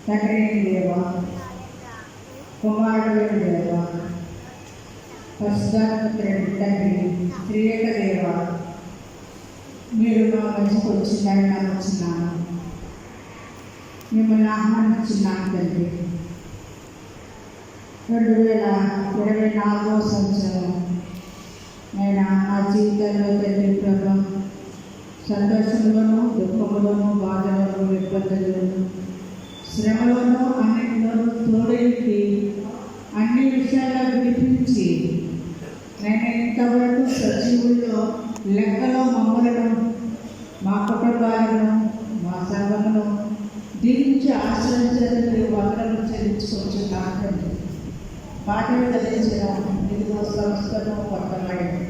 తండ్రి దేవా, కుమారుడు దేవా, పరిశుద్ధాత్మ తండ్రి, త్రియేక దేవా, మీరు మా మధ్యకు వచ్చిందని నమ్ముచున్నాను. మిమ్మల్ని ఆహ్వానించున్నాను తండ్రి. 2024 సంవత్సరం నేను నా జీవితంలో తండ్రి ప్రభు సంతోషంలోనూ, దుఃఖంలోనూ, బాధలోనూ, ఇబ్బందుల్లోనూ, శ్రమలోనూ, అన్నింటిలోనూ తోడేసి అన్ని విషయాల్లో విడిపించి నేను ఇంతవరకు సజీవుల్లో లెక్కలో మమ్మలను, మా కుటుంబాలను, మా సంఘమును దీనికి ఆశ్రయించడానికి వందలు చెల్లించుకొచ్చున్నాను. పాటలు ధరించిన ఇదిగో సంస్థను పట్టబడింది.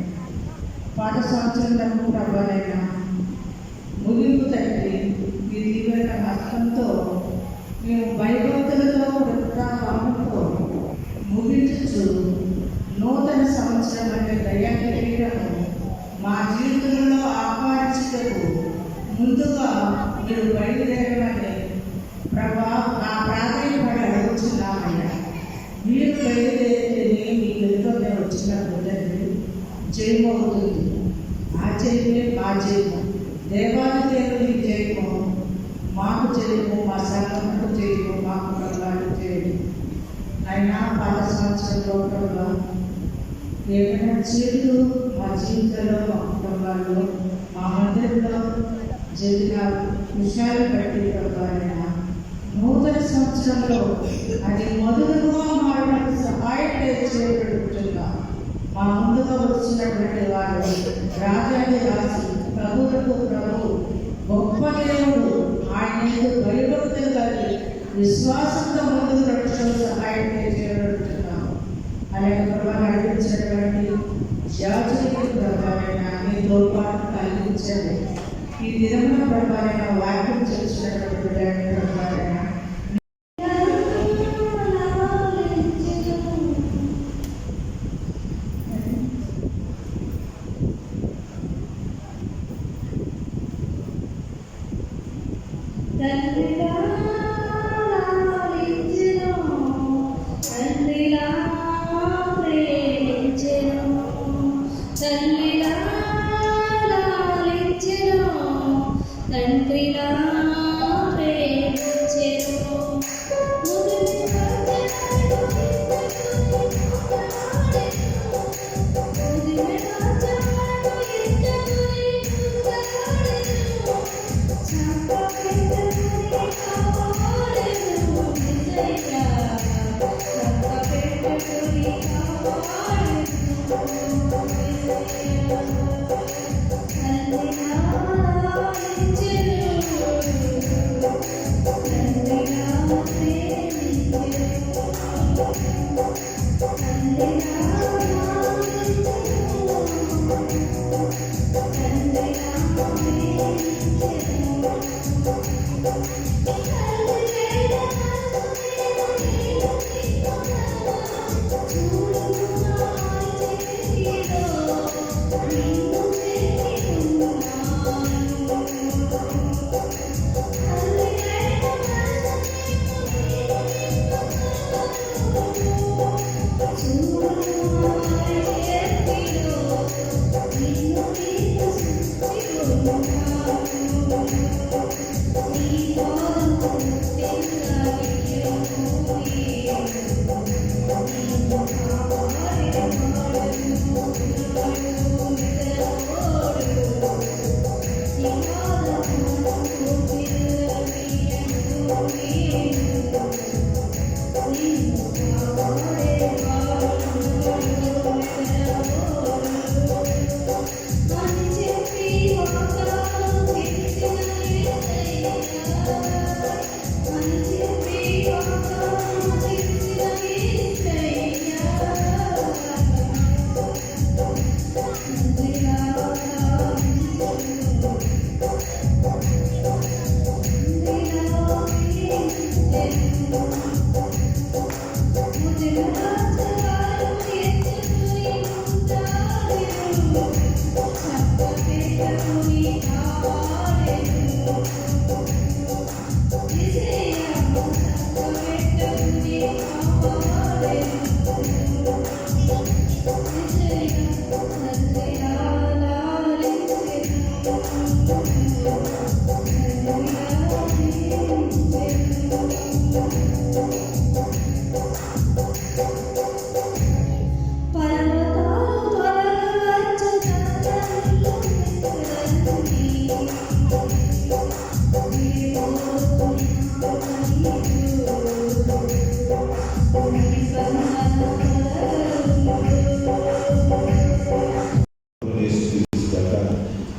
పాట సంవత్సరం ప్రభావైన ముగింపు తండ్రి మీ దీవెన హస్తంతో మేము భయభక్తులతో వృత్తాంతో ముగించు నూతన సంవత్సరం అంటే దయాకిరీటము మా జీవితంలో ఆహ్వానించటకు ముందుగా మీరు బయలుదేరమని ప్రభా నా ప్రాధాన్యపడి అడుగుతున్నామయ్యా. మీరు బయలుదేరితేనే మీ వెలుగునే వచ్చినప్పుడు తండ్రి జయమవుతుంది. ఆ జయమే మా జయము, దేవాది దేవుని జయము, మాకు జయము, మా సంఘముకు జయము, మా కుటుంబానికి జయము. అయినా పాత సంవత్సరంలో ప్రభా ఏమైనా చేతులు మా జీవితంలో, మా కుటుంబాల్లో, మా మందిరంలో జరిగిన విషయాలు బట్టి ప్రభావైనా నూతన సంవత్సరంలో అది మొదలుగా మారడానికి సహాయం చేయబడుతుందా. మా ముందుగా వచ్చినటువంటి వారు రాజాది రాజు, ప్రభువులకు ప్రభు, గొప్ప దేవుడు, ఆయన భయభక్తులు కలిగి విశ్వాసంతో ముందుకు నడుచుకుని సహాయం చేయబడుతున్నాము. అలాగే ప్రభావం నడిపించినటువంటి యాజకుడికి ప్రభావైనా మీ తోడ్పాటు కలిగించండి. ఈ దినంలో ప్రభావైన వాక్యం చేసినటువంటి ప్రభావైన తండ్రిలా ప్రేమించెను.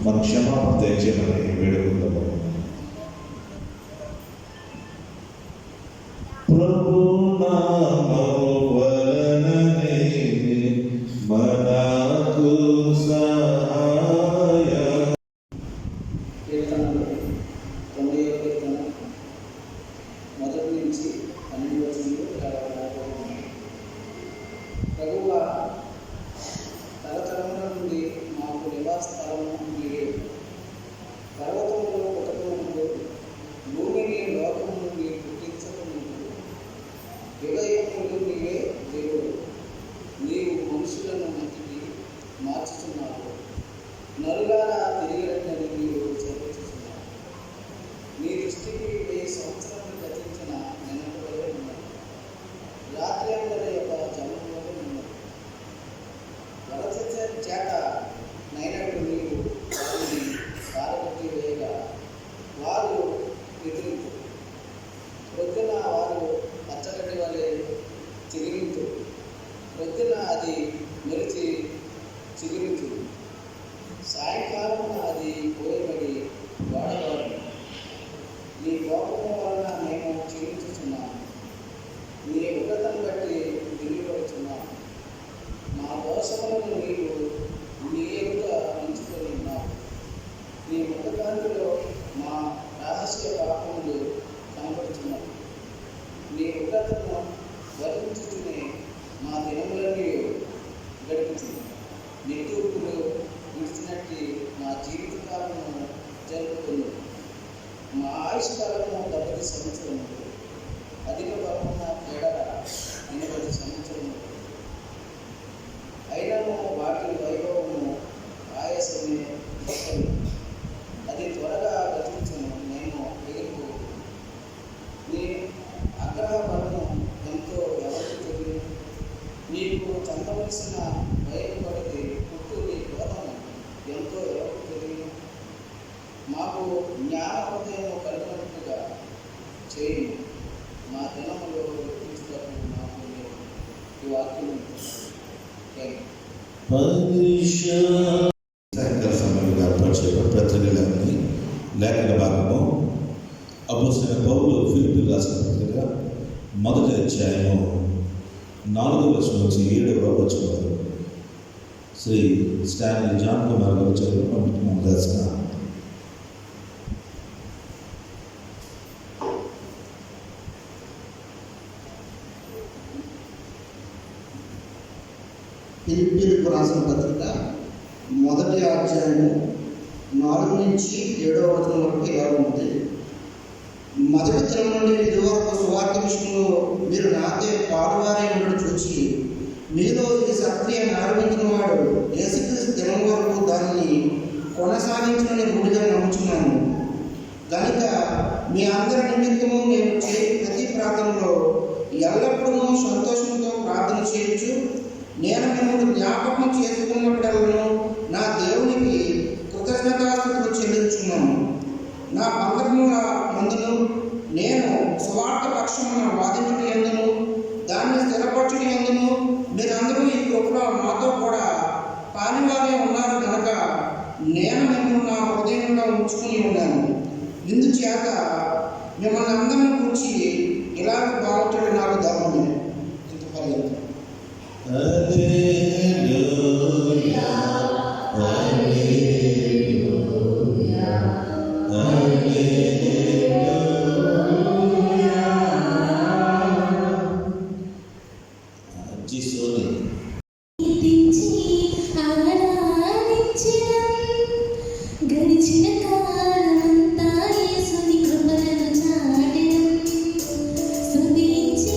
మన క్షమాపణ దయచేయమని వేడుకుందాము. ప్రభు నామము వలననే మనకు సహాయం. కీర్తనలు 90వ కీర్తన మొదటి నుంచి 12 వచనాలు ప్రభువా, తరతరముల నుండి మాకు నివాస స్థలము నీవే. పర్వతములు పుట్టకముందు, భూమిని లోకము నుండి పుట్టించకముందు యుగయుగములు నీవే దేవుడు. నీవు మనుషులను మట్టికి మార్చుతున్నావు, నరులారా తిరిగి రండని నీవు చెప్పుచున్నావు. నీ దృష్టికి 1000 సంవత్సరాలు గతించిన నిన్నటి వలె ఉన్నది, రాత్రి అందరి యొక్క జనం వలె ఉన్నది. వరద చేత నైనట్టు నీవు వారిని పారబెట్టి వేయగా వారు ఎదురింతు. ప్రొద్దున వారు పచ్చగడ్డి వలె చిగిరింతు, ప్రొద్దున అది మెరిచి చిగురించు, సాయంకాలం అది కోయబడి వాడవాడు. నీ కోపము వలన మేము క్షీణించుచున్నాము, నీ ఉగ్రతను బట్టి తిరిగిపడుచున్నాము. మా దోషములను నీవు నీ ఎదుట ఉంచుకొని ఉన్నావు. నీ ముఖకాంతిలో మా రహస్య పాపములు కనబడుచున్నావు. నీ ఉగ్రతను వర్ణించుచునే మా దినములన్నీ గడుపుతుంది. నిట్టూర్పులు విడిచినట్టు మా జీవితకాలము జరుపుతుంది. మా ఆయుష్కాలము 70 సంవత్సరములు, అధిక బలమున్న ఏడల 80 సంవత్సరములు. అయినను వాటి వైభవము ఆయాసమే గొప్పది, అది త్వరగా గతించను, మేము ఎగిరిపోదు. నీ అగ్రహ బలము ఎంతో ఎవరికి తెలియదు. నీకు చెందవలసిన బయలుపడితే పుట్టు నీ క్రోధము ఎంతో ఎవరికి తెలియదు. మాకు జ్ఞాన హృదయము కలిగినట్టుగా చేయము, మా దినములో గుర్తించుటకు మాకు లేదు. ఈ వాక్యం సాయంకాల సమయంలో ఏర్పరిచే పత్రికలన్నీ లేఖన భాగము అపోస్తలుడైన పౌలు ఫిలిప్పీయులకు రాసిన పత్రిక 1వ అధ్యాయము 4వ వచనం నుంచి 7వ వచనం వరకు శ్రీ స్టాన్లీ జాన్ కుమార్ గారు చదువు రాసిన ఫిలిప్పీయులకు రాసిన పత్రిక 1వ అధ్యాయము 4 నుంచి 7వ వచనం వరకు ఇలా ఉంది. మొదటి తరం నుండి ఇదివరకు సువార్త విషయంలో మీరు నాతో పాడువారే ఉండడం చూసి మీలో ఈ సత్క్రియను ఆరంభించిన వాడు యేసుక్రీస్తు దినం వరకు దానిని కొనసాగించిన గుడిగా నమ్ముచున్నాను. కనుక మీ అందరి నిమిత్తము నేను చేయ ప్రతి ప్రార్థనలో ఎల్లప్పుడూ సంతోషంతో ప్రార్థన చేయొచ్చు. నేను మిమ్మల్ని జ్ఞాపకం చేసుకున్నప్పుడల్లా నా దేవునికి కృతజ్ఞతాస్తుతులు చెల్లించున్నాను. నా పంతకముల మందును నేను సువార్త పక్షమున వాదించడం ఎందును దాన్ని స్థిరపరచడం ఎందును మీరందరూ ఈ కృపలో మాతో కూడా పాలివారే ఉన్నారు కనుక నేను మిమ్మల్ని నా హృదయంలో ఉంచుకుని ఉన్నాను. ఇందుచేత మిమ్మల్ని అందరిని గురించి ఇలాగ బాగుంటాడు నాకు ధర్మమే. ఇంతపర్యంతం హల్లెలూయా హల్లెలూయా హల్లెలూయా. జీసోని గడిచిన కాలమంతా యేసుని కృపలను చాటెదం, స్తుతించి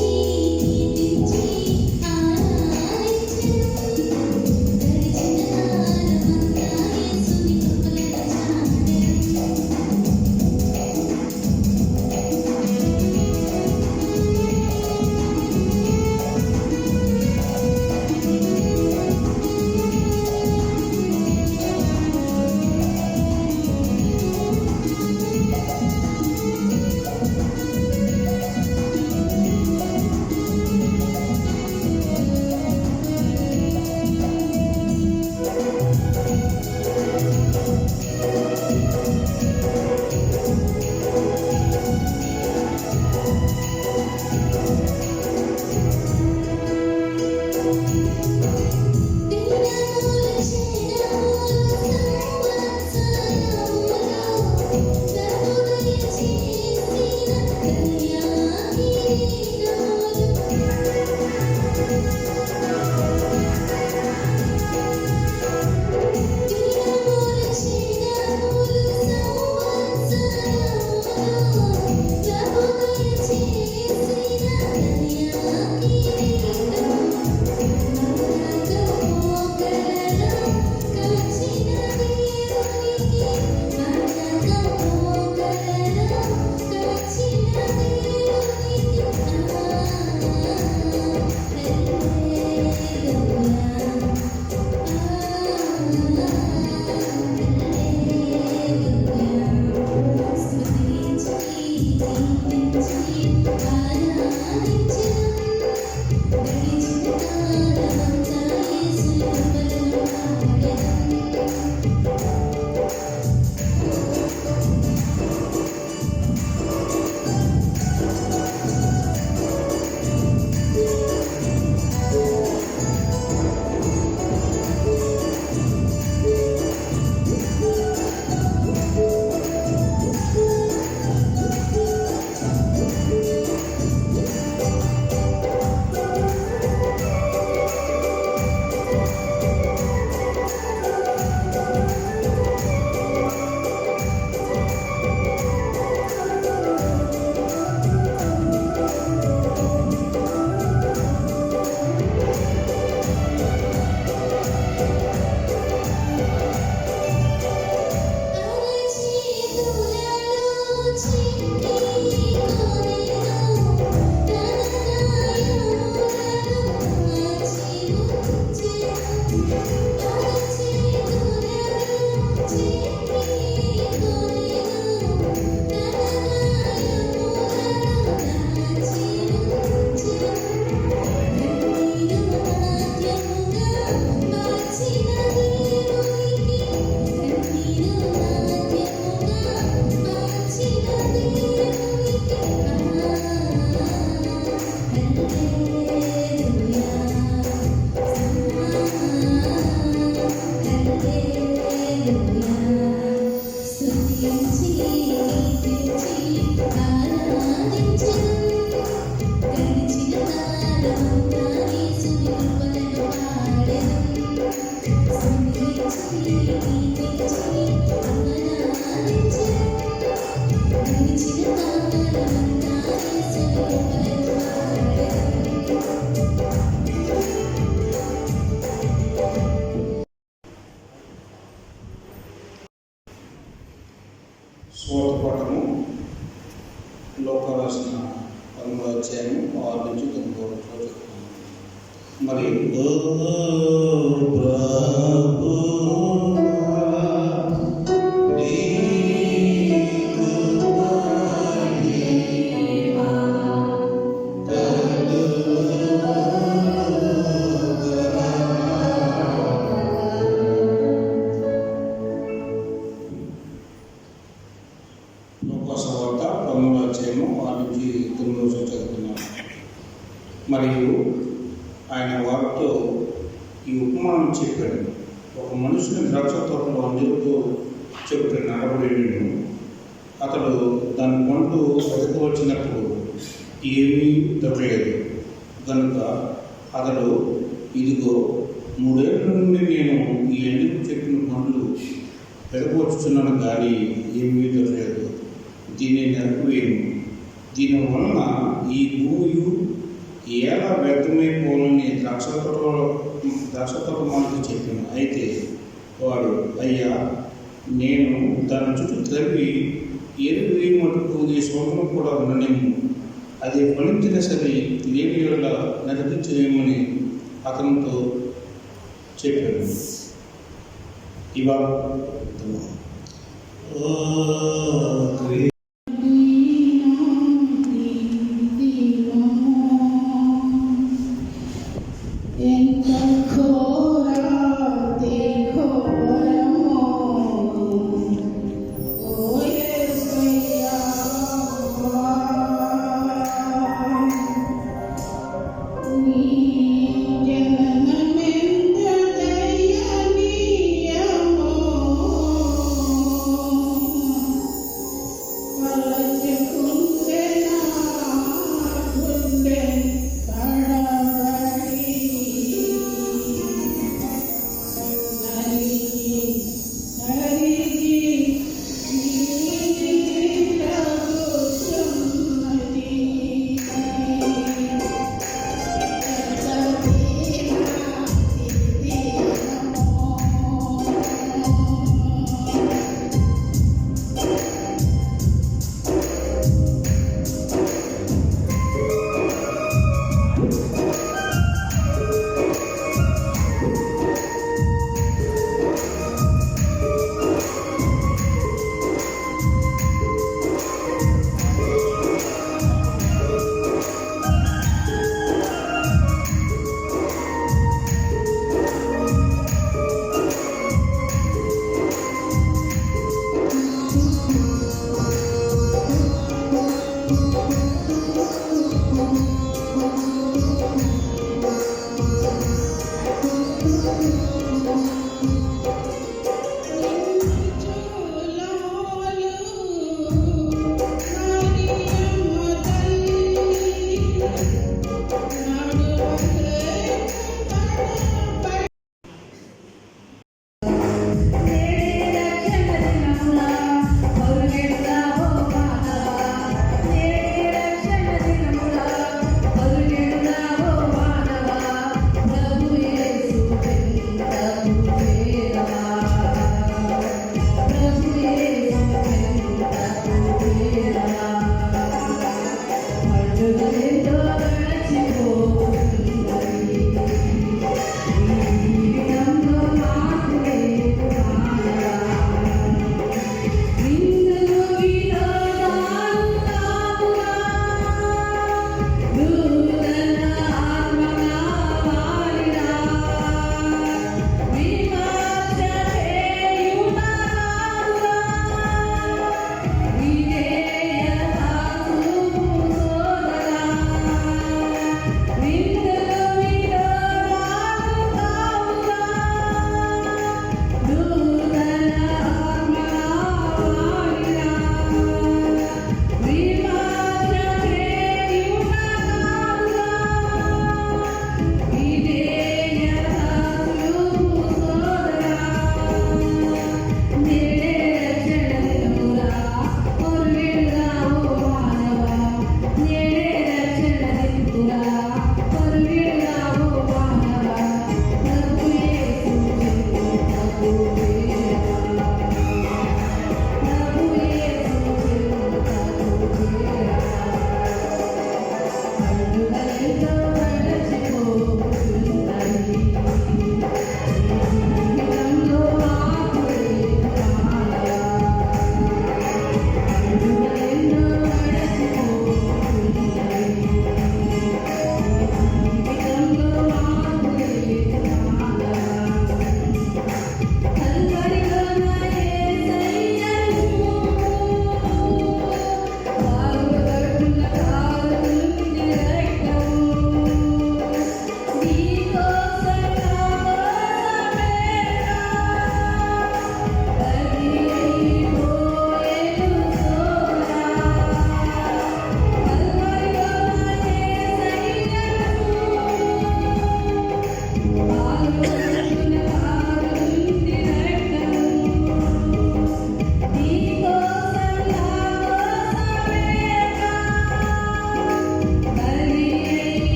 వారి నుంచి తన గౌరవంలో చెప్తున్నాను. మరి లోకసవార్త 9వ అధ్యాయము 6 నుంచి 9వ వచనం చదువుతున్నాను. మరియు ఆయన వారితో ఈ ఉపమానం చెప్పాడు. ఒక మనుషుని ద్రాక్ష తోటలో అందరితో చెప్తే నడబడి అతడు దాని పండు వెతకవచ్చినప్పుడు ఏమీ దొరకలేదు కనుక అతడు ఇదిగో 3 ఏళ్ళ నుండి నేను ఈ ఎండిన చెట్టును పండ్లు వెతకవచ్చుచున్నాను కానీ ఏమీ దొరకలేదు, దీన్ని నరికివేయను, దీనివలన ఈ భూమి ఎలా వ్యర్థమైపోవాలని ద్రాక్ష తోట మనకు చెప్పాను. అయితే వాడు, అయ్యా, నేను దాని చుట్టూ తవ్వి ఎరువు వేయమటుకు ఈ సొంతం కూడా ఉండనేమో, అది ఫలించిన సరే లేని వల్ల నడిపించలేమని అతనితో చెప్పాను. ఇవాళ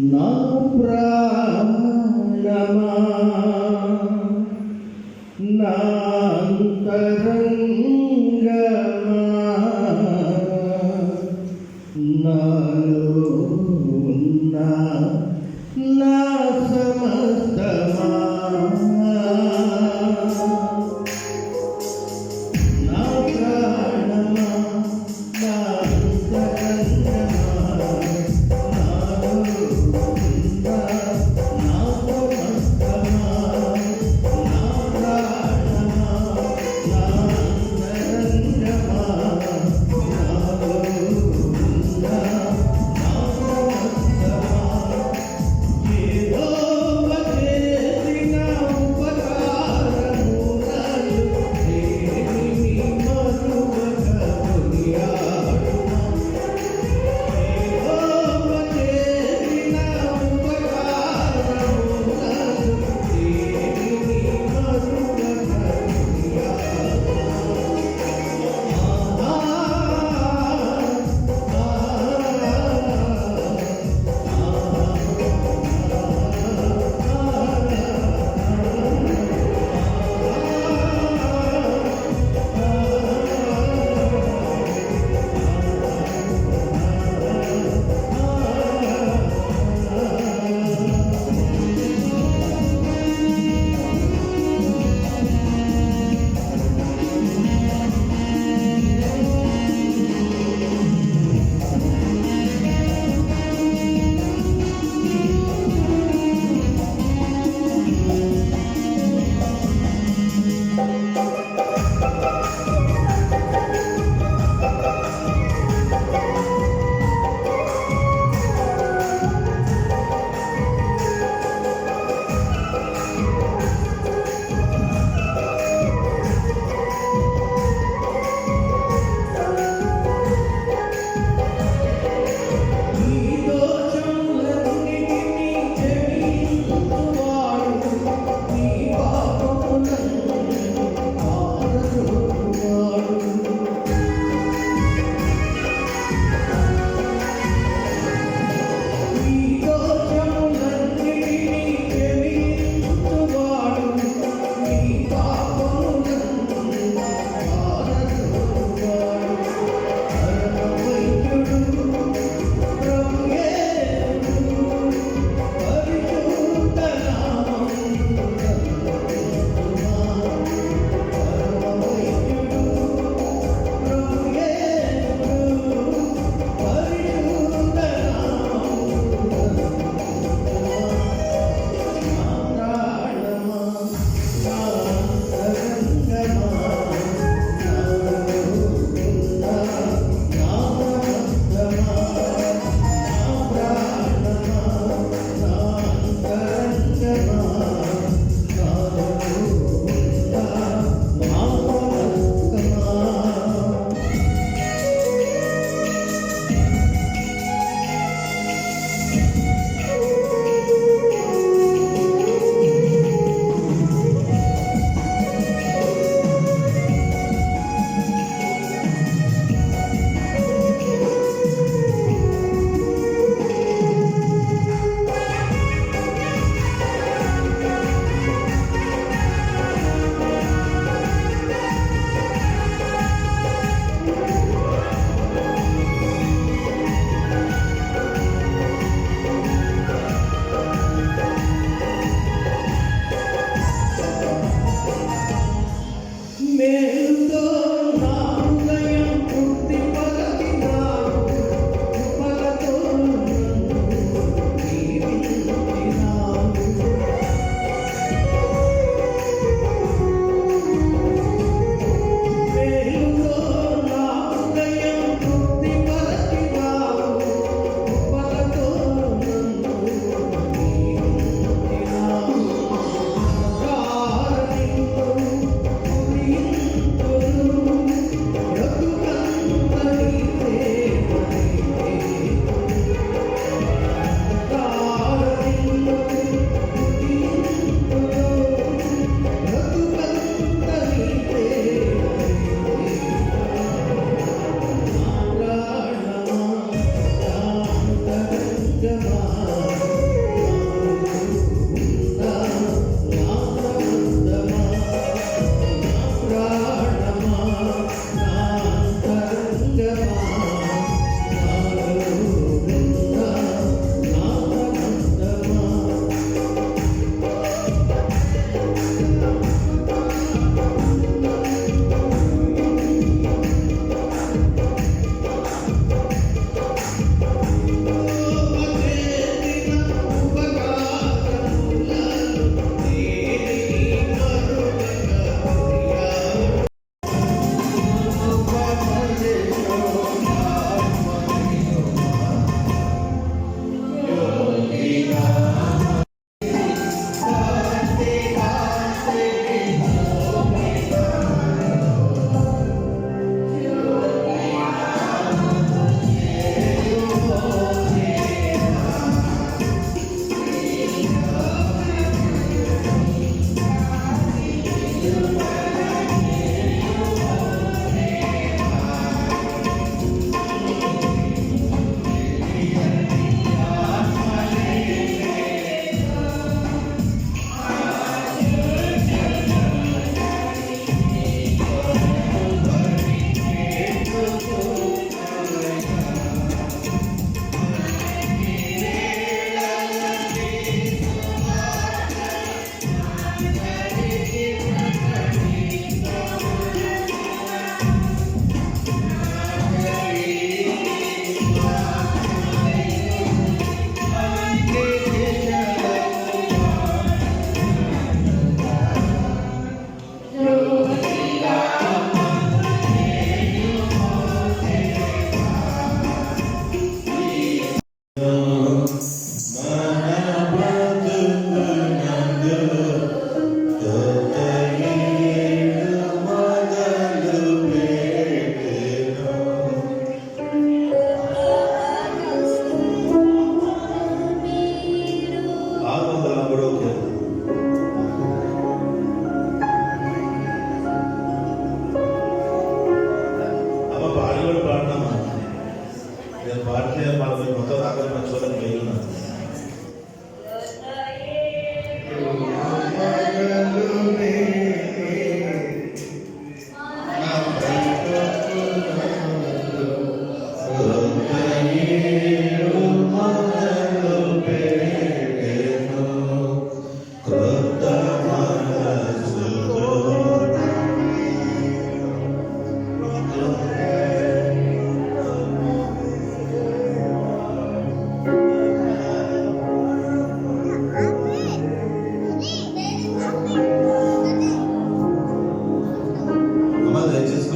నా ప్రాణమా నా అంతరంగమా నాలో ఉన్న నా సమస్తమా నా ప్రాణమా నా అంతరంగమా నా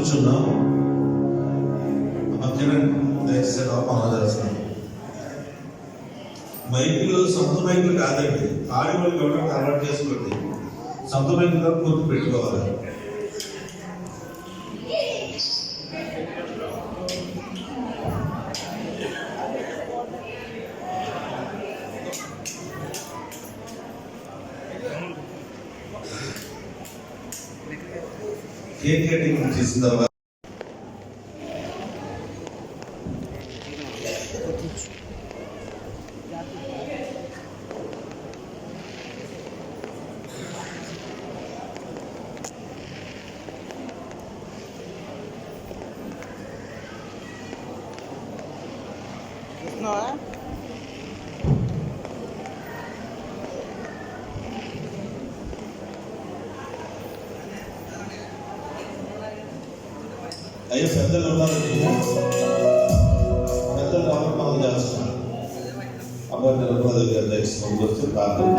కూర్చున్నాం. కిరణ్ దయచేసి లోపల చేస్తున్నాం. మైకులు సొంత మైకులు కాదండి, ఆడియో ఇవ్వడానికి అలవాటు చేసుకోండి. సొంత మైకులు కూడా పూర్తి పెట్టుకోవాలి. కేక్ కటింగ్ చేసిన తర్వాత అయ్యో పెద్దలు ఉన్నారండి, పెద్దలు రావడం చేస్తున్నారు. అబ్బాయి నిలబడి గారు దయచేసి వస్తే ప్రార్థన.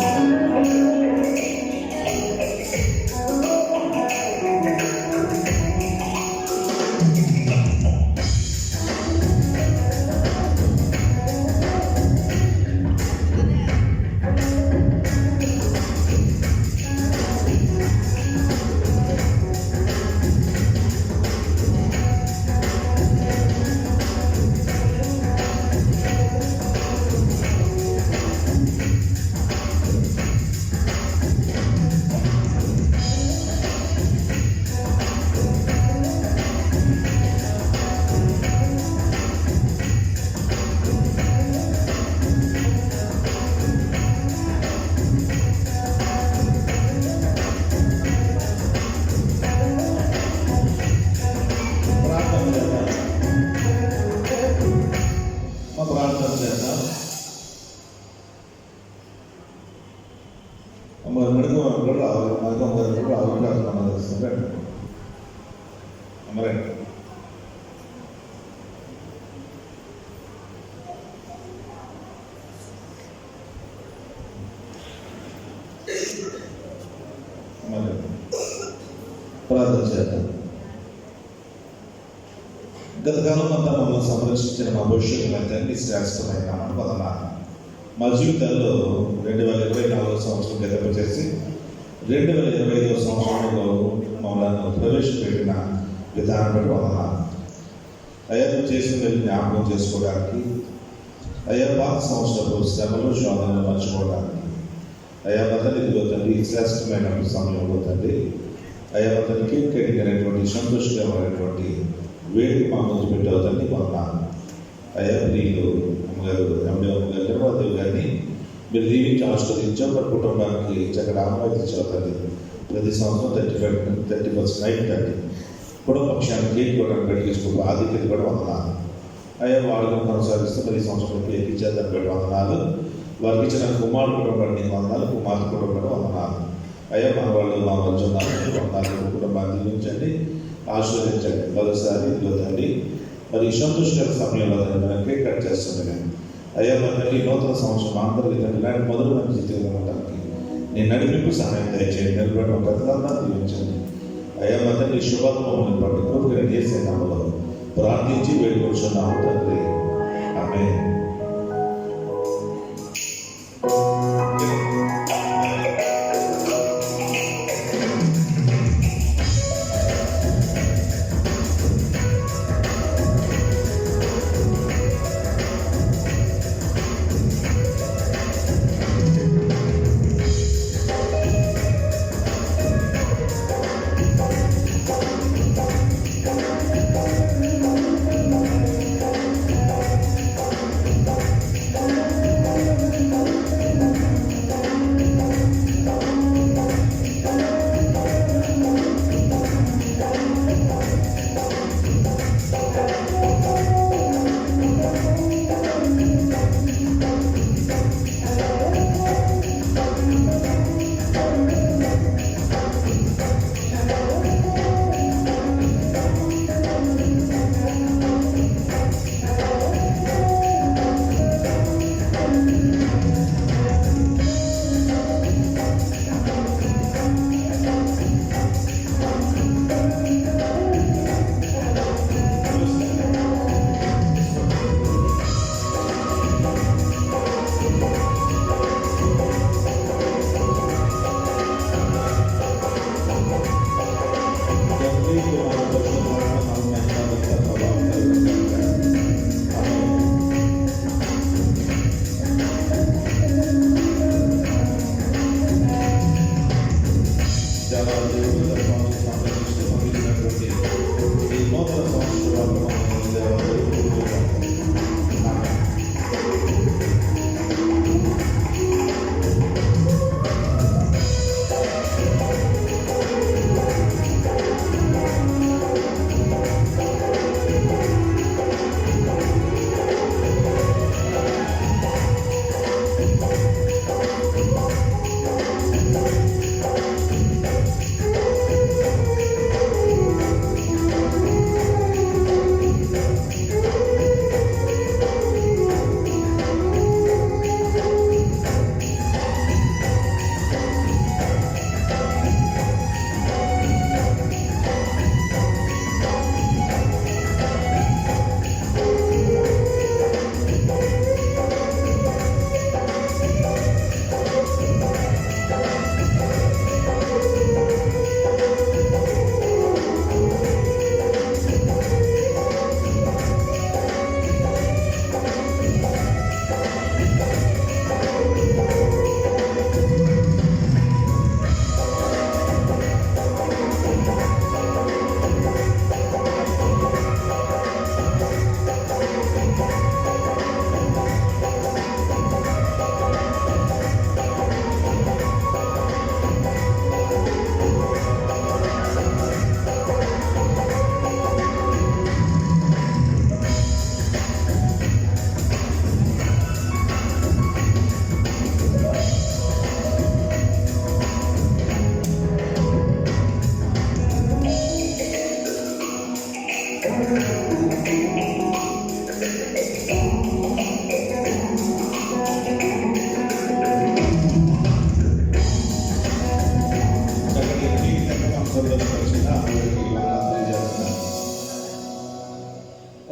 ప్రార్థన చేద్దాం. మెడుగు కూడా రావాలి, మగం కూడా అవకాశం అమ్మరే. ప్రార్థన చేద్దాం. గతకాలం అంతా మమ్మల్ని సంరక్షించిన మా భవిష్యత్తు తండ్రి శ్రేష్టమైన వందనాలు. మా జీవితాల్లో 2024 సంవత్సరం గెలుపు చేసి 2025 సంవత్సరంలో మమ్మల్ని ప్రవేశపెట్టిన విధానం బట్టి వందనాలు. అయ్యా చేసిన జ్ఞాపకం చేసుకోవడానికి, అయ్యా పాత సంవత్సరాలు శ్రమలు శోధనలు మర్చిపోవడానికి, అయ్యా మతనిధిలో తండ్రి శ్రేష్టమైన సమయంలో తండ్రి అయ్యా మతనికి కడిగినటువంటి సంతోషకరమైనటువంటి వేడి మా ముందు పెట్టావు తండ్రి వందనాలు. అయ్యా ప్రియులు అమ్మగారు అమ్మగారు ధర్మదేవి గారిని మీరు దీవించి ఆస్వాదించావు. వారి కుటుంబానికి చక్కటి ఆహ్వానించావు తండ్రి. ప్రతి సంవత్సరం 31st నైట్ తండ్రి కుటుంబ పక్షాన్ని కేక్ ఇవ్వడానికి పెట్టించుకుంటూ ఆధిక్యత కూడా వందనాలు. అయ్యా వాళ్ళని కొనసాగిస్తూ ప్రతి సంవత్సరం కేక్ ఇచ్చేదాన్ని పెట్టి వందనాలు. వారికి ఇచ్చిన కుమారుడు కుటుంబాన్ని వందనాలు, కుమార్తె కుటుంబాన్ని వందనాలు. అయ్యా మన వాళ్ళు మా మధ్య వందనాలు. కుటుంబాన్ని దీవించండి, ఆశీర్వదించండి. మరోసారి ఇదిగో తండ్రి మరి సంతోషకర సమయంలో తండ్రి కేక్ కట్ చేస్తుంది. కానీ అయ్యా మన తల్లి నూతన సంవత్సరం అందరికీ తండ్రి ఇలాంటి మొదలు మంచి జీవితం ఉండడానికి నేను నడిపింపు సహాయం దయచేయండి. నిలబడిన ప్రతిదంతా దీవించండి. అయ్యా మన తల్లి శుభత్వం పట్టి కోరిక చేసే నామలో ప్రార్థించి వేడుకొచ్చున్నాము తండ్రి. ఆమేన్. పంపించినటువంటి ఈ నూతన సంవత్సరాలు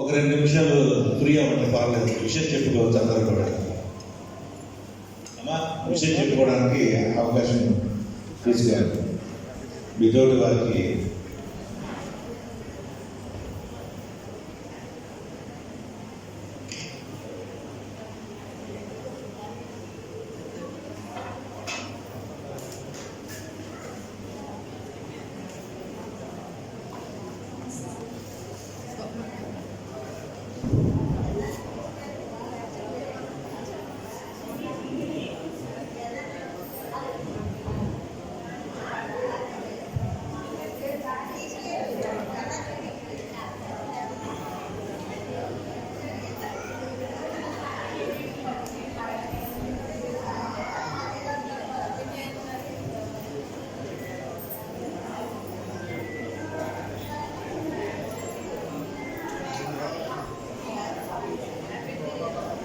ఒక 2 నిమిషాలు ఫ్రీ అవ్వండి, పర్లేదు. విషయం చెప్పుకోవచ్చు అందరూ కూడా. అమ్మా, విషయం చెప్పుకోవడానికి అవకాశం తీసుకురాదు. మీతోటి వారికి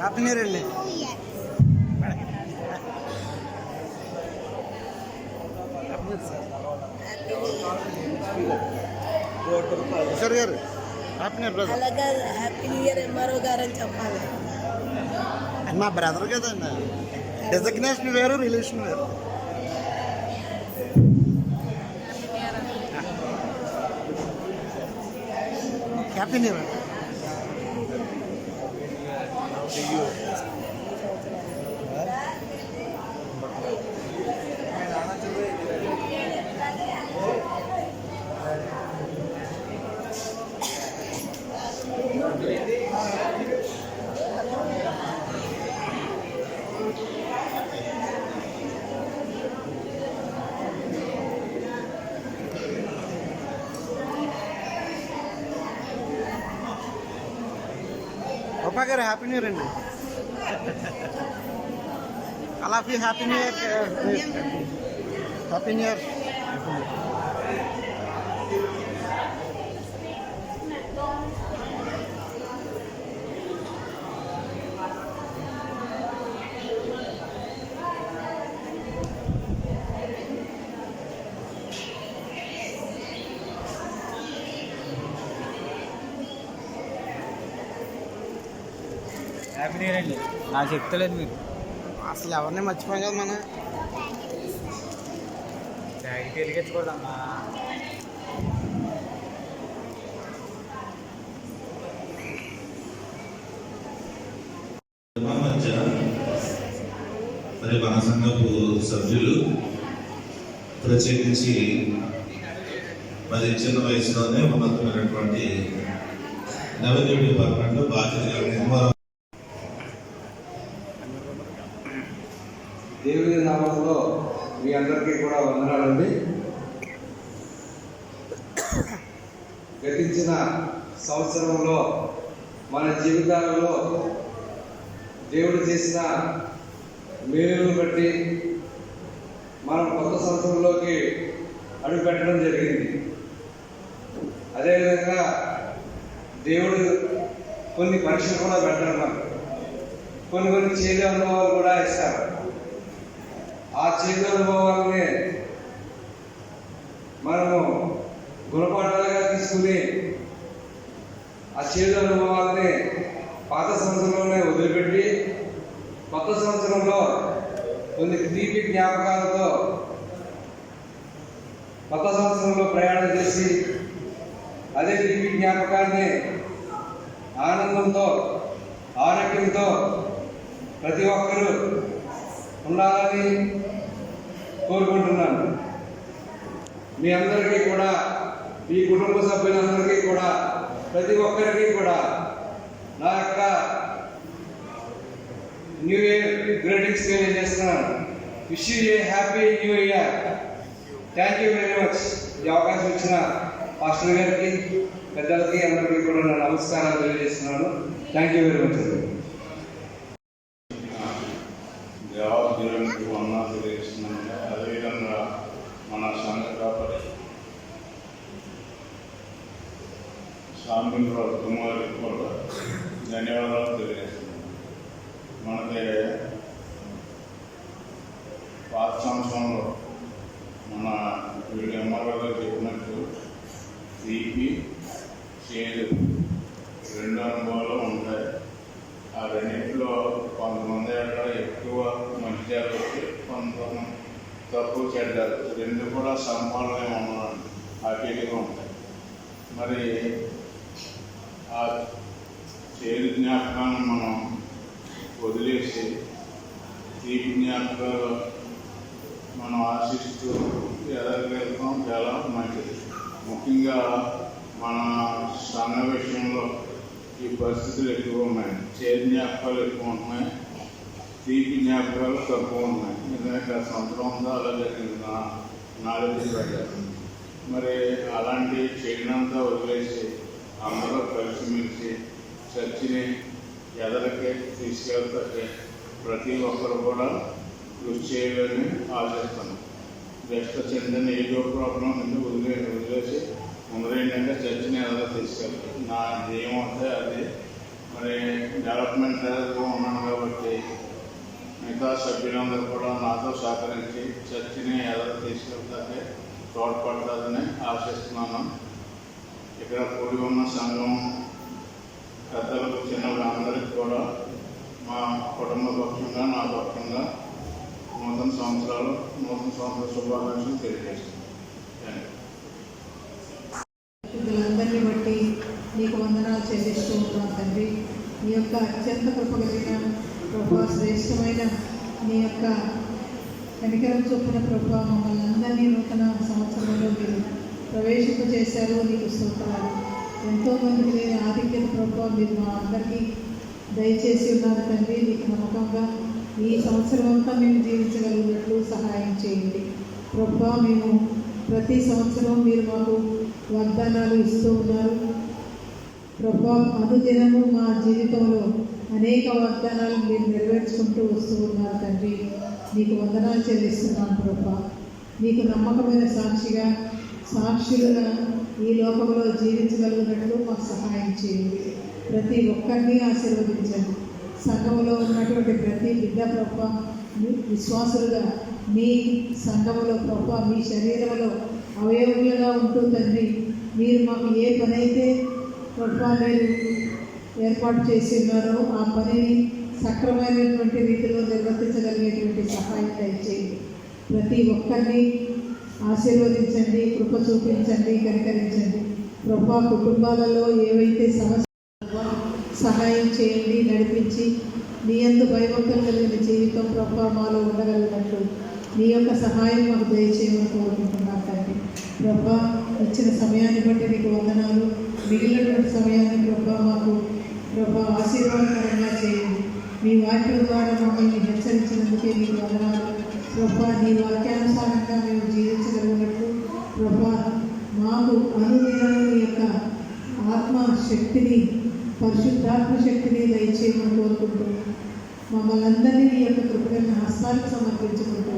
హ్యాపీ న్యూ ఇయర్ అండి. కిషోర్ గారు హ్యాపీ న్యూ ఇయర్ బ్రదర్. అలాగా హ్యాపీ న్యూ ఇయర్ ఎంఆర్ఓ గారు అని చెప్పాలి. మా బ్రదర్ కదండి, డెసిగ్నేషన్ వేరు, రిలేషన్ వేరు. Happy new year. గోపా గారు హ్యాపీ న్యూ ఇయర్ అండి. అలా happy new year. Happy new year. Happy new year అండి. నాకు చెప్తలేదు మీరు. అసలు ఎవరిని మర్చిపోయాం కదా మనం. బ్యాగ్ వెలిగించకూడదమ్మా. మధ్య మరి మన సంఘపు సభ్యులు, ప్రత్యేకించి మరి చిన్న వయసులోనే ఉన్నతమైనటువంటి రెవెన్యూ డిపార్ట్మెంట్లో బాధ్యతగా నిర్మాణం. దేవుని నామంలో మీ అందరికీ కూడా వందనాలండి. గతించిన సంవత్సరంలో మన జీవితాలలో దేవుడు చేసిన మేలును బట్టి మనం కొత్త సంవత్సరంలోకి అడుగు పెట్టడం జరిగింది. అదేవిధంగా దేవుడు కొన్ని పరీక్షలు కూడా పెట్టడం, మనకు కొన్ని చేదు అనుభవాలు కూడా ఇస్తారు. ఆ చేదు అనుభవాలని మనము గుణపాఠాలుగా తీసుకుని ఆ చేదు అనుభవాలని పాత సంవత్సరంలోనే వదిలిపెట్టి కొత్త సంవత్సరంలో కొన్ని తీపి జ్ఞాపకాలతో కొత్త సంవత్సరంలో ప్రయాణం చేసి అదే తీపి జ్ఞాపకాన్ని ఆనందంతో ఆరోగ్యంతో ప్రతి ఒక్కరూ ఉండాలని కోరుకుంటున్నాను. మీ అందరికీ కూడా, మీ కుటుంబ సభ్యులందరికీ కూడా, ప్రతి ఒక్కరికి కూడా నా యొక్క న్యూ ఇయర్ గ్రీటింగ్స్ తెలియజేస్తున్నాను. Wish you A happy new year. Thank you very much. ఈ అవకాశం ఇచ్చిన పాస్టర్ గారికి, పెద్దలకి, అందరికీ కూడా నా నమస్కారాలు తెలియజేస్తున్నాను. Thank you very much. దేవాలయానికి వందనాలు తెలియజేస్తున్నాను. అదేవిధంగా మన సంఘ కాపరి సాంబింద్రరావు కుమారికి కూడా ధన్యవాదాలు తెలియజేస్తున్నాను. మనకి పాత సంవత్సరంలో మన వీళ్ళు ఎంఆర్ఓ గారు చెప్పినట్టు తీపి చేదు రెండు అనుభవాలు ఉంటాయి. ఆ రెండింటిలో కొంతమంది ఎక్కువ మంచి జరుగుతుంది, కొంతమంది తక్కువ చెడ్డారు. రెండు కూడా సమపాలనే ఉన్నాడు, హ్యాపీగా ఉంటాయి. మరి ఆ చేదు జ్ఞాపకాన్ని మనం వదిలేసి తీపి జ్ఞాపకాలు మనం ఆశిస్తూ ఎదగలుగుతాం, చాలా మంచిది. ముఖ్యంగా మన సంఘ విషయంలో ఈ పరిస్థితులు ఎక్కువ ఉన్నాయి. చేదు జ్ఞాపకాలు ఎక్కువ ఉంటున్నాయి, తీపి జ్ఞాపకాలు తక్కువ ఉన్నాయి. ఎందుకంటే ఆ సంవత్సరం ఉందో అలా జరిగింది నా నాలెడ్జ్ ప్రకారం. మరి అలాంటి చెడునంతా వదిలేసి అందరూ కలిసిమెలిసి చర్చిని ఎదరికి తీసుకెళ్తే ప్రతి ఒక్కరు కూడా కృషి చేయాలని ఆశిస్తాను. జస్ట్ చెందిన ఏదో ప్రాబ్లం నుంచి వదిలేసి ముందర ఏంటంటే చర్చిని ఎదరికి తీసుకెళ్తాను. నా ధ్యేయం అంటే అది. మరి డెవలప్మెంట్ ఉన్నాను కాబట్టి మిగతా సభ్యులందరూ కూడా నాతో సహకరించి చర్చిని ఎదరికి తీసుకెళ్తాకే తోడ్పడతారని ఆశిస్తున్నాను. ఇక్కడ కూడి ఉన్న సంఘం పెద్దలకు, చిన్నలు అందరికీ కూడా మా కుటుంబ పక్షంగా, నా పక్షంగా నూతన సంవత్సర శుభాకాంక్షలు తెలియజేస్తున్నాను. అందరినీ బట్టి నీకు వందనాలు చెల్లిస్తూ ఉన్నాం తండ్రి. నీ యొక్క అత్యంత కృప కలిగిన ప్రభావ, శ్రేష్టమైన నీ యొక్క కనికరం చొప్పున ప్రభావ మమ్మల్ని అందరినీ నూతన సంవత్సరంలో మీరు ప్రవేశింపజేశారు. నీకు స్తోత్రాలు. ఎంతోమందికి లేని ఆధిక్యత ప్రభావం మీరు మా అందరికీ దయచేసి ఉన్నారు తండ్రి. నీకు నమ్మకంగా ఈ సంవత్సరం అంతా మేము జీవించగలిగినట్లు సహాయం చేయండి ప్రభావ. మేము ప్రతి సంవత్సరం మీరు మాకు వాగ్దానాలు ఇస్తూ ఉన్నారు ప్రభా. అనుదినము మా జీవితంలో అనేక వాగ్దానాలు మీరు నెరవేర్చుకుంటూ వస్తూ ఉన్నారు తండ్రి. నీకు వందనాలు చెల్లిస్తున్నాను ప్రభా. నీకు నమ్మకమైన సాక్షులుగా ఈ లోకంలో జీవించగలిగినట్లు మాకు సహాయం చేయండి. ప్రతి ఒక్కరిని ఆశీర్వదించండి. సంఘంలో ఉన్నటువంటి ప్రతి బిడ్డ ప్రభా, విశ్వాసులుగా మీ సంఘంలో ప్రభా, మీ శరీరంలో అవయవులుగా ఉంటూ తండ్రి, మీరు మాకు ఏ పని అయితే ప్రభా మీరు ఏర్పాటు చేసి ఉన్నారో ఆ పనిని సక్రమైనటువంటి రీతిలో నిర్వర్తించగలిగేటువంటి సహాయం దయచేయండి. ప్రతి ఒక్కరిని ఆశీర్వదించండి, కృప చూపించండి, కనికరించండి ప్రభా. కుటుంబాలలో ఏవైతే సమస్యలు సహాయం చేయండి, నడిపించి నీ యందు భయభక్తులు కలిగిన జీవితం ప్రభా మాలో ఉండగలిగినట్లు నీ యొక్క సహాయం మాకు దయచేయమని కోరుకుంటున్నాను తండ్రి ప్రభా. ఇచ్చిన సమయాన్ని బట్టి నీకు వందనాలు. మిగిలినటువంటి సమయాన్ని ప్రభా మాకు ప్రభా ఆశీర్వాదకరంగా చేయండి. మీ వాక్యం ద్వారా మమ్మల్ని హెచ్చరించినందుకే నీకు వందనాలు ప్రభా. నీ వాక్యానుసారంగా మేము జీవించగలిగినట్టు ప్రభా మాకు అనుదినం నీ యొక్క ఆత్మ శక్తిని, పరిశుద్ధాత్మ శక్తిని దయచేయమని కోరుకుంటున్నాం. మమ్మల్ని అందరినీ నీ యొక్క కృపణ హస్తాలకు సమర్పించుకుంటూ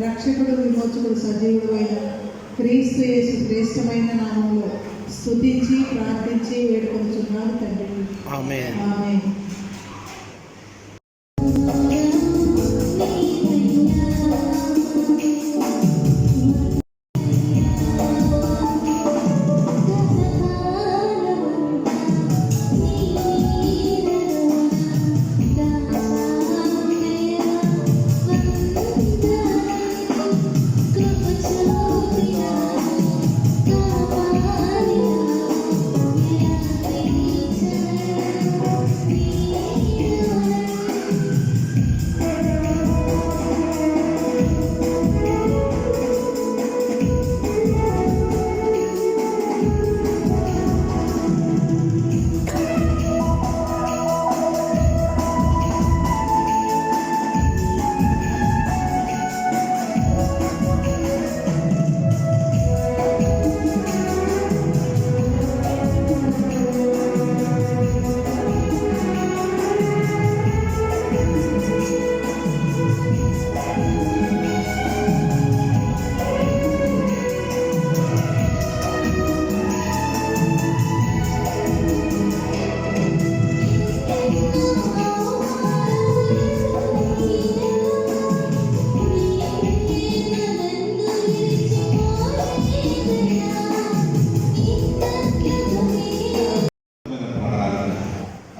రక్షకుడు, విమోచకుడు, సజీవుడు అయిన క్రీస్తు యేసు శ్రేష్టమైన నామంలో స్తుతించి ప్రార్థించి వేడుకొనుచున్నాను తండ్రి. ఆమేన్. ఆమేన్.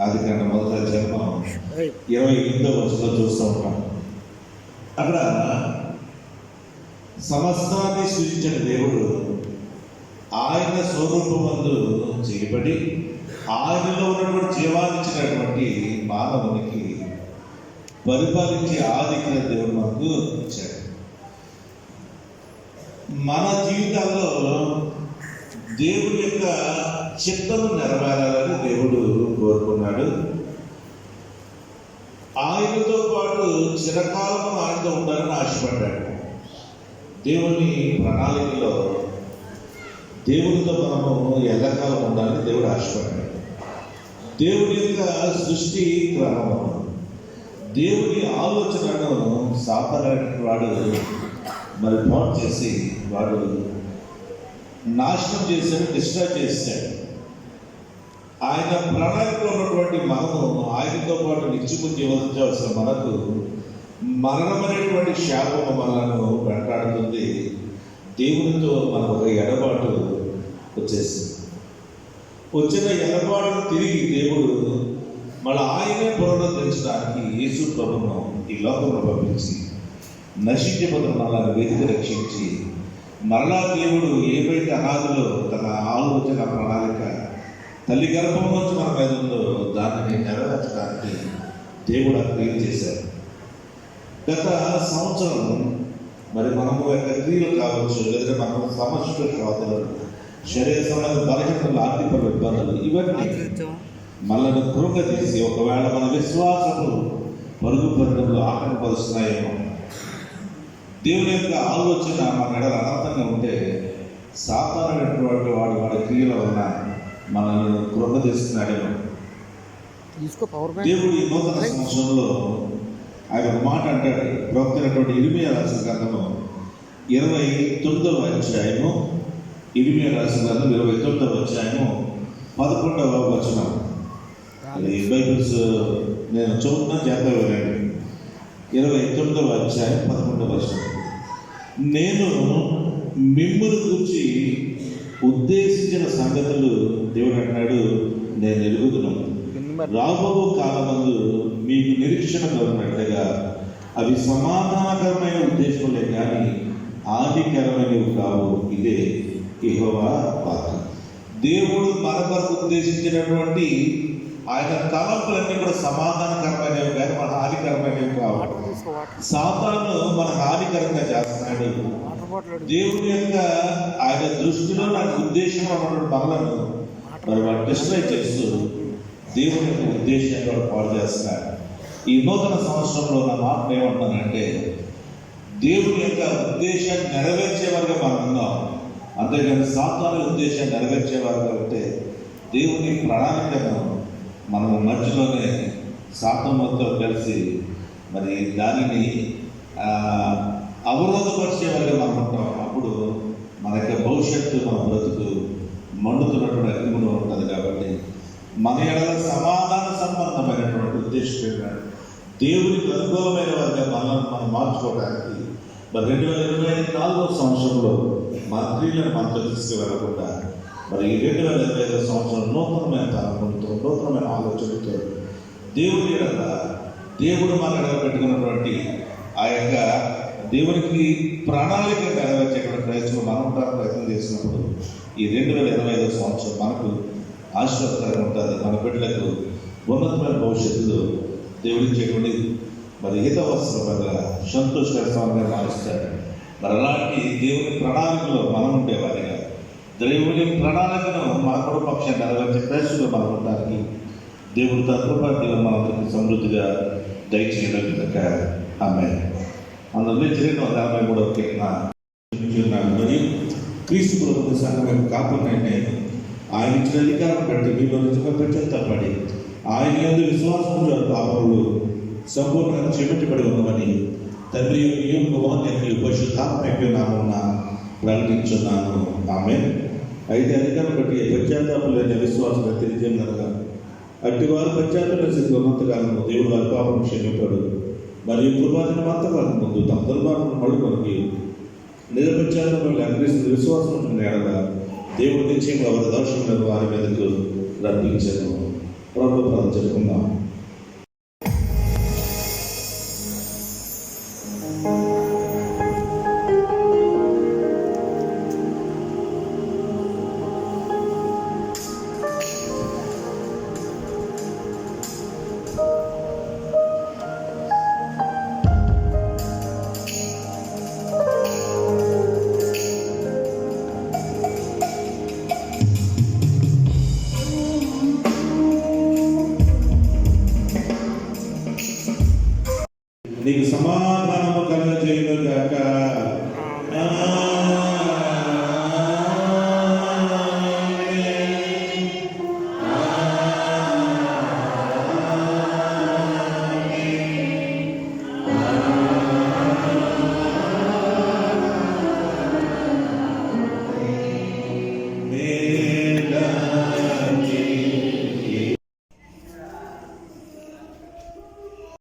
ఆదికాండ 1వ అధ్యాయం 28వ వచనంలో చూస్తూ ఉంటాం. అక్కడ సమస్తాన్ని సృష్టించిన దేవుడు ఆయన స్వరూపమందు చేయబడి ఆయనలో ఉన్నటువంటి జీవాన్ని ఇచ్చినటువంటి మానవునికి పరిపాలించే ఆదికి దేవుడు మనకు ఇచ్చాడు. మన జీవితాల్లో దేవుడి యొక్క చిత్తము నెరవేరాలని దేవుడు కోరుకున్నాడు. ఆయనతో పాటు చిరకాలం ఆయనతో ఉండాలని ఆశపడ్డాడు. దేవుని ప్రణాళికలో దేవుడితో మనము ఎల్లకాలం ఉండాలని దేవుడు ఆశపడ్డాడు. దేవుడి యొక్క సృష్టి క్రమము, దేవుని ఆలోచనను సాధారణ వాడు మరి పాటు చేసి వాడు నాశనం చేశాడు, డిస్ట్రాయ్ చేశాడు. ఆయన ప్రణాళికలో ఉన్నటువంటి మనము ఆయనతో పాటు నిత్యము జీవించవలసిన మనకు మరణం అనేటువంటి శాపము మనలను వెంటాడుతుంది. దేవునితో మనకు ఒక ఎడబాటు వచ్చేసింది. వచ్చిన ఎడబాటును తిరిగి దేవుడు మళ్ళీ ఆయనే పునరుద్ధరించడానికి యేసు ప్రభువును ఈ లోకంలో పంపించి నశించిపోతున్న మనల్ని వెతికి రక్షించి మరలా దేవుడు ఏవైతే అనాథలో తన ఆలోచన ప్రణాళిక తల్లి గర్భం నుంచి మన మీద ఉందో దానిని నెరవేర్చడానికి దేవుడు క్రియలు చేశారు. గత సంవత్సరం మరి మనము యొక్క క్రియలు కావచ్చు, లేదా మనము సమస్యలు కావచ్చు, శరీర సంబంధ బలహీనతలు, ఆర్థిక ఇబ్బందులు, ఇవన్నీ మనల్ని కృంగతీసి ఒకవేళ మన విశ్వాసము పరుగు పందెంలో ఆటంకపరుస్తున్నాయేమో, దేవుని యొక్క ఆలోచన మన మెడలు అనంతంగా ఉంటే సాధారణమైనటువంటి వాడి క్రియల వలన మనల్ని కృంగతీస్తున్నాడేమో. దేవుడు ఈ నూతన సంవత్సరంలో ఆయన మాట అంటాడు. ప్రవక్తైనటువంటి ఇర్మీయా రాసిన గ్రంథము 29వ అధ్యాయము, ఇర్మీయా రాసిన గ్రంథం 29వ అధ్యాయము 11వ వచనం. అది బైబిల్స్ నేను చదువుతున్నా జాగ్రత్త వెళ్ళండి. 29వ అధ్యాయం 11వ వచనం. నేను మిమ్మును గురించి ఉద్దేశించిన సంగతులు దేవుడు అంటున్నాడు నేను ఎరుగుతున్నాను. రాబో కాలమందు మీకు నిరీక్షణ ఉన్నట్లుగా అవి సమాధానకరమైన ఉద్దేశంలే కానీ హానికరమైనవి కావు. ఇదే యెహోవా వాక్కు. దేవుడు మన కొరకు ఉద్దేశించినటువంటి ఆయన తలంపులన్నీ కూడా సమాధానకరమైనవి కానీ మన హానికరమైనవి కావు. సాతాను మన హానికరంగా చేస్తున్నాడు. దేవుని యొక్క ఆయన దృష్టిలో నాకు ఉద్దేశం ఉన్నటువంటి పనులను మరి వాడు డిస్ప్లే చేస్తూ దేవుని యొక్క ఉద్దేశాన్ని వాడు పాడు చేస్తున్నాడు. ఈ నూతన సంవత్సరంలో నా మాట ఏమంటానంటే, దేవుని యొక్క ఉద్దేశాన్ని నెరవేర్చేవారుగా మనం ఉన్నాం. అంతేగాని సాతాను ఉద్దేశాన్ని నెరవేర్చేవారుగా ఉంటే దేవుని ప్రణాళికను మనము మధ్యలోనే సాతానుతో కలిసి మరి దానిని అవరోధపరిచేవారుగా మనం ఉంటాం. అప్పుడు మన యొక్క భవిష్యత్తు, మన బ్రతుకు మండుతున్నటువంటి అగ్నిలో ఉంటుంది. కాబట్టి మన ఎడల సమాధాన సంబంధమైనటువంటి ఉద్దేశం దేవునికి అనుభవమైన వారిగా మనం మార్చుకోవడానికి మరి 2024 సంవత్సరంలో మన క్రియలను మనతో తీసుకువెళ్ళకుండా మరి ఈ 2025 సంవత్సరం నూతనమైన తలంపులతో, నూతనమైన ఆలోచనలతో దేవుని ఎడల దేవుడు మన ఎడల పెట్టుకున్నటువంటి ఆ యొక్క దేవునికి ప్రణాళిక నెరవేర్చేటువంటి ప్రయత్నం మనం ఉండడానికి ప్రయత్నం చేసినప్పుడు ఈ 2025 సంవత్సరం మనకు ఆశీర్వాదకరంగా ఉంటుంది. మన బిడ్డలకు ఉన్నతమైన భవిష్యత్తులో దేవుడిచ్చేటువంటి మరి హితవత్సరంగా సంతోషకరంగా మారుస్తాడు. మరి అలాంటి దేవుని ప్రణాళికలో మనం ఉండేవారిగా దేవుని ప్రణాళికను మన కుటుంబపక్షాన్ని నెరవేర్చే ప్రయత్నంలో మనం ఉండడానికి దేవుడు తత్వపాటి మనందరికీ సమృద్ధిగా దయచేయడానికి ఆమె అందులో 253వ కీర్తన మరియు క్రీస్తు ప్రభువు సంఘం కాపునైతే ఆయన ఇచ్చిన అధికారం బట్టి మీలో నిజంగా పశ్చాత్తాపడి ఆయన యందు విశ్వాసం పాపములు సంపూర్ణంగా చేపట్టబడి ఉన్నవని తండ్రి యొక్క కుమారుని పరిశుద్ధాత్మ యొక్క నామమున ప్రకటించున్నాను. ఆమె అయితే అధికారం బట్టి పశ్చాత్తాపం లేని విశ్వాసం తెలియజేయనగా అట్టివారు పశ్చాత్తాప స్థితిలో ఉన్నంతకాలము దేవుడు వారి పాపం క్షమించాడు. మరియు కృపాదిని అంతకాలం ముందు తమ దుర్మార్గం మడుకొనికి నిరపశ్చాత్తాపం అగ్నిస్తున్న విశ్వాసం ఉంటున్న ఎడల దేవుడు నిశ్చయంగా వారి దోషములను వారి మీదకు రప్పించను. ప్రభు ప్రార్థన చెప్పుకుందాం. నీకు సమాధానం